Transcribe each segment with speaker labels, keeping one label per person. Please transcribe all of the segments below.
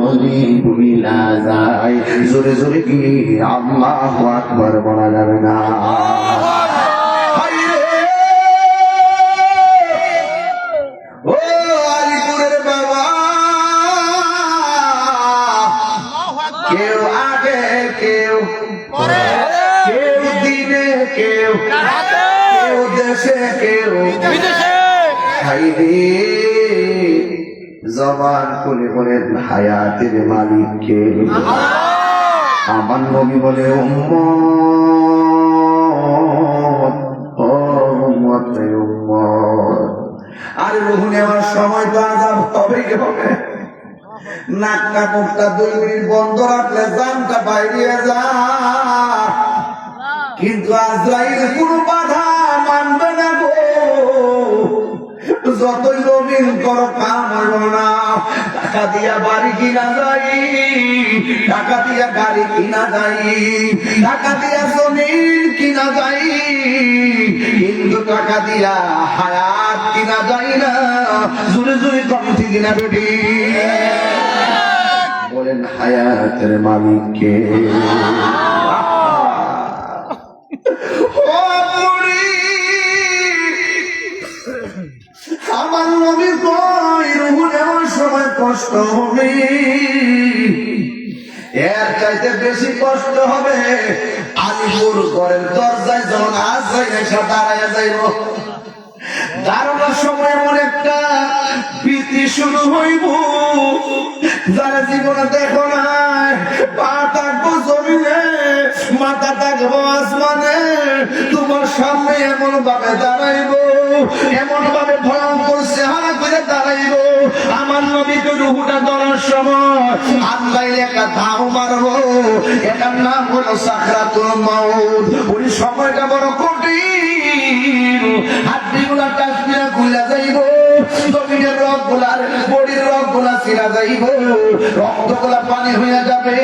Speaker 1: যদি ভুলা যায় জোরে জোরে কি আল্লাহু আকবার বলা যাবে না? ও আলিপুরের বাবা, কেউ আগে কেউ পরে, কেউ দিনে কেউ রাতে, কেউ দেশে কেউ বিদেশে। হায়রে জবান খুলে বলেন হায়াতের মালিক কে? আমার নবী বলে উম্মত, ও উম্মত রে উম্মত। আরে রুহু নেওয়ার সময় তো আযাব হবে কি হবে? নাকটা মুখটা 2 মিনিট বন্ধ রাখলে জানটা বাইরে যায়, কিন্তু আজরাইল কোনো বাধা মানবে না গো। যতই জমিন করো কাম হইব না। টাকা দিয়া বাড়ি কিনা যাই, টাকা দিয়া গাড়ি কিনা যাই, টাকা দিয়া জমিন কিনা যাই, কিন্তু টাকা দিয়া হায়াত কিনা যাই না। জুড়ে জুড়ে কমতি কিনা বেটি বলেন হায়াতের মালিক কে? আমার নবী কই রুহু নেওয়ার সময় কষ্ট হবে, এর চাইতে বেশি কষ্ট হবে আলিপুর ঘরের দরজায় যখন আজরাইল এসে দাঁড়াইয়া যাইব। দাঁড়ানোর সময় এমন একটা ভীতি শুরু হইব, যারা জীবনে দেখো নাই। পা থাকবো জমিনে, মাথা থাকবো আসমানে, তোমার সামনে এমন ভাবে দাঁড়াইব, এমন ভাবে ভয়ঙ্কর চেহারা করে দাঁড়াইব। আমার নবীকে রুহুটা ধরার সময় আল্লাহ একটা ধাও মারবো, এটার নাম হলো সাকরাতুল মাউত। ওই সময়টা বড় কঠিন, হাড্ডিগুলা টাচগুলা খুলে যাইব, জমিনের রক গুলার বডির রক গুলা ছিঁড়া যাইব, রক্তগুলা পানি হয়ে যাবে।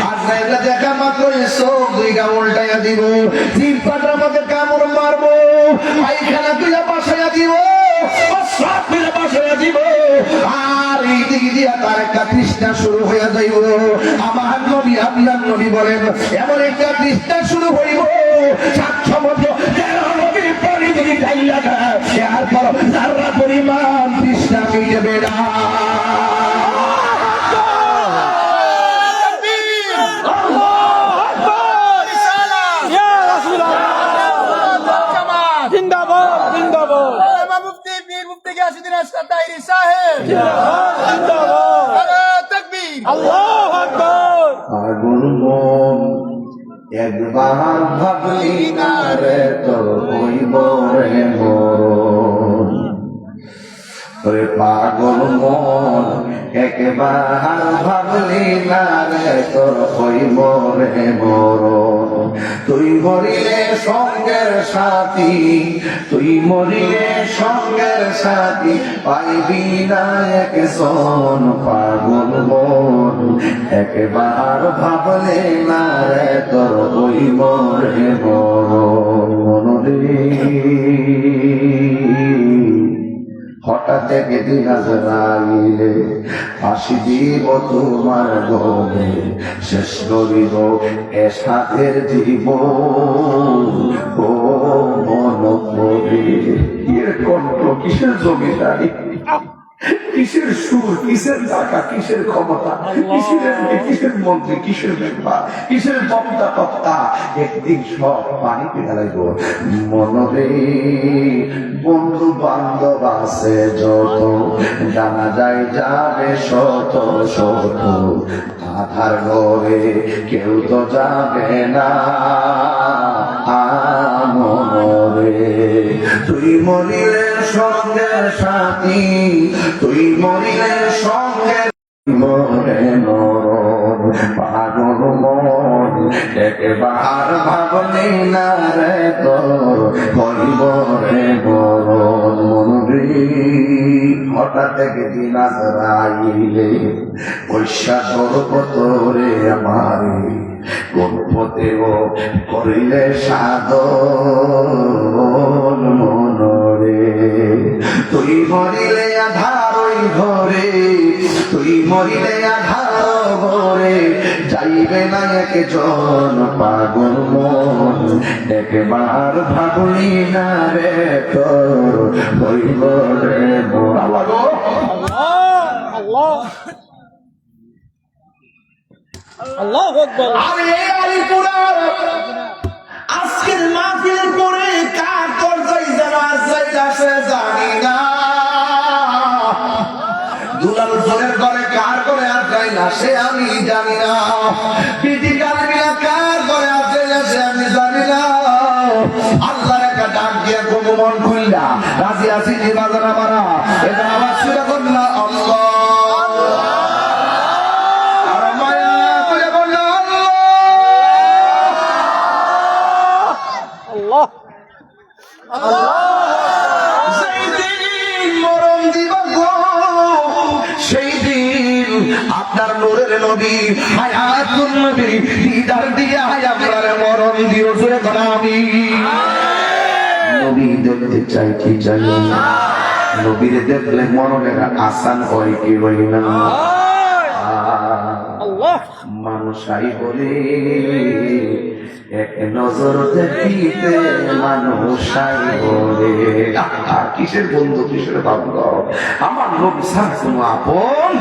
Speaker 1: আজরাইল দেখা মাত্র চোখ 2টা উল্টাইয়া দিব, জিহ্বার মধ্যে কামড় মারবো, পায়খানা তুইলা বাসাইয়া দিব, প্রস্রাব তুইলা বাসাইয়া দিব। আর এই দিক দিয়া তার একটা তৃষ্ণা শুরু হয়ে যাইব। আমার নবী আপনার নবী বলেন এমন একটা তৃষ্ণা শুরু হইব, 7 সমুদ্র 13 নবীর পানি যদি খাইয়া খায়, এরপর যারা পরিমাণ তৃষ্ণা মিটবে না। আগুন মন একবার ভাবলি না রে তোর হইব রে মরণ। ওরে পাগল মন একবার ভাবলি না রে তোর হইব রে মরণ। তুই মরিলে সঙ্গের সাথী, তুই মরিলে সঙ্গের সাথী, পাইবি না একজন। পাগল মন একবার ভাবলে না রে তোর হইব রে মরণ রে। হঠাৎ একদিন আজরাইলে ফাঁসি দিব তোমার গলে, শেষ করিব এ সাথের জীবন। ও মন পড়ে এর কণ্ঠ কিসের জমিদারি, কিসের সুর, কিসের টাকা, কিসের ক্ষমতা, কিসের মন্ত্রী, কিসের মেম্বার, কিসের বক্তা তক্তা, একদিন সব পানিতে ফেলাইব। মনরে বন্ধু বান্ধব আছে যত, জানা যায় যাবে শত শত, আধার ঘরে কেউ তো যাবে না। মনরে তুই মরিলে সঙ্গের সাথী, তুই মরিলে সঙ্গের মরে মরণ। পাগল মন একবার ভাবলি না রে তোর হইব রে মরণ। মনরে হঠাৎ একদিন আজরাইলে পয়সা করব তোরে আমারে, কোন পথেও করিলে সাধন। মনরে তুই মরিলে আধার ওই ঘরে, তুই মরিলে আধার ভরে যাইবে না একজন পাগল মন একবার ভাবলি না রে তোর হইব রে মোরা লাগো
Speaker 2: আল্লাহু আকবার।
Speaker 1: আরে আলিপুরা আজকের মাহফিলের পরে কার দরজায় জানাজায় আসে জানি না, দুলাল জোরের ঘরে কার ঘরে আজাই না সে আমি জানি না, পিটি কালমিয়া কার ঘরে আজাই না সে আমি জানি না। আল্লাহর একটা ডাক দিয়ে কোনো মন খুললা রাজি আছি নির্বাচন আমারা এটা আওয়াজ শুনে করলা আল্লাহ আপনার নূরের নবী হায়াতুন নবী দিদার দিয়া আপনার মরণ দিও জোরে করা আমি নবী দেখতে চাই কি চাই নবীর দেখলে মরণের আসান হয় কি হয় না। মানুষাই বলে এক নজর দেখিতে মানুষাই বলে কিসের বন্ধু কিসের বান্ধব আমার নবী সার কোনো আপন।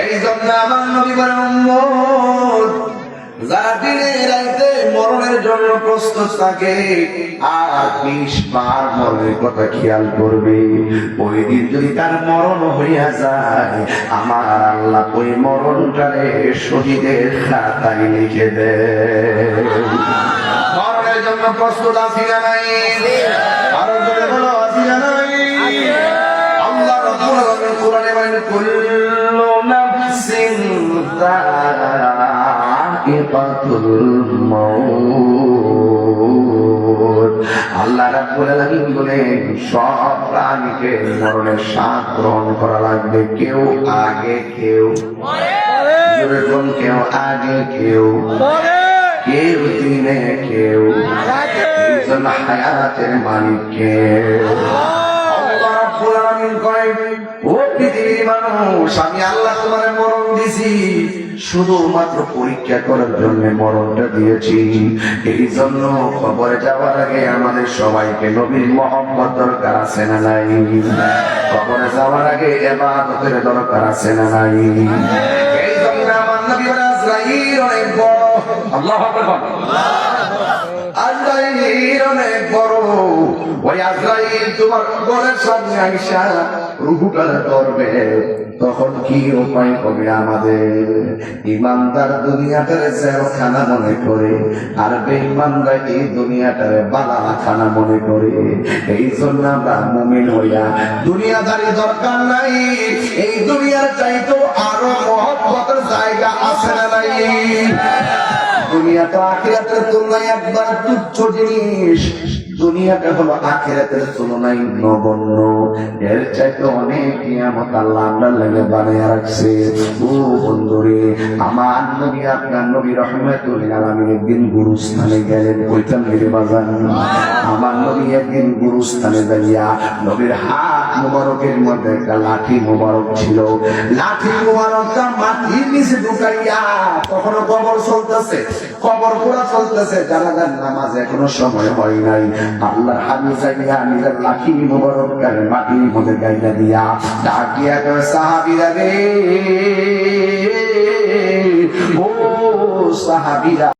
Speaker 1: এই জন্য আমার নবী বলেন উম্মত যারা দিনে রাইতে মরণের জন্য প্রস্তুত থাকে আর 20 বার মরণের কথা খেয়াল করবে, ওই দিন যদি তার মরণ হইয়া যায় আমার আল্লাহ ওই মরণটারে শহীদের খাতায় লিখে দেয়। মরণের জন্য প্রস্তুত আছি না নাই? আরো জোরে বলো আছি না নাই? আল্লাহ রাব্বুল আলামিন কোরআনে বলেন কুল্লু নাফসিন আল্লাহ রাব্বুল আলামিন বলেন সব প্রাণীকে মরণের স্বাদ গ্রহণ করা লাগবে, কেউ আগে কেউ যেরকম কেউ আগে কেউ কেউ দিনে কেউ একজন হায়াতের মালিক কেউ। আল্লাহ রাব্বুল আলামিন কয় ও পৃথিবীর মানুষ আমি আল্লাহ তোমার মরণ দিছি শুধুমাত্র পরীক্ষা করার জন্য মরণটা দিয়েছি। এই জন্য কবরে যাওয়ার আগে আমাদের সবাইকে নবীর মহব্বত দরকার আছে না নাই? কবরে যাওয়ার আগে ইবাদতের দরকার আছে না নাই? এই জন্য আমার নবী আজরাইল অনেক বড়, আল্লাহু আকবার, আজরাইল অনেক বড়। ওই আজরাইল তোমার ঘরের সামনে আইসা রূহটা ধরবে, তখন কি উপায় হবে আমাদের? ইমানদার দুনিয়াটারে জেলখানা মনে করে আর বেঈমানরা এই দুনিয়াটারে বালাখানা মনে করে। এই জন্য আমরা মুমিন হইয়া দুনিয়াদারি দরকার নাই, এই দুনিয়ার চাইতেও আরো মহব্বতের জায়গা আছে না নাই? দুনিয়া তো আখিরাতের তুলনায় একবার তুচ্ছ জিনিস, দুনিয়াটা হলো আখিরাতের তুলনায় নগণ্য, এর চাইতে অনেক নিয়ামত আল্লাহ আমরা লাগে বানিয়ে রাখছে। ও বন্ধুরে আমার নবী আপনার নবী রাহমাতুল লিল আলামিন একদিন গুরুস্থানে গেলেন, কইতাম গেলে বাজান আমার নবী একদিন গুরুস্থানে যাইয়া নবীর হাত মুবারকের মধ্যে একটা লাঠি মুবারক ছিল, লাঠি মুবারকটা মাটির নিচে ঢুকাইয়া তখনও কবর চলতেছে, কবর পুরা চলতেছে, জানাজার নামাজ এখনো সময় হয় নাই। আল্লাহর হাবিব যাইয়া নিজের লাঠি মুবারক করে মাটির মধ্যে গাইলা দিয়া ডাক দিয়া কয় সাহাবীরা রে, ও সাহাবীরা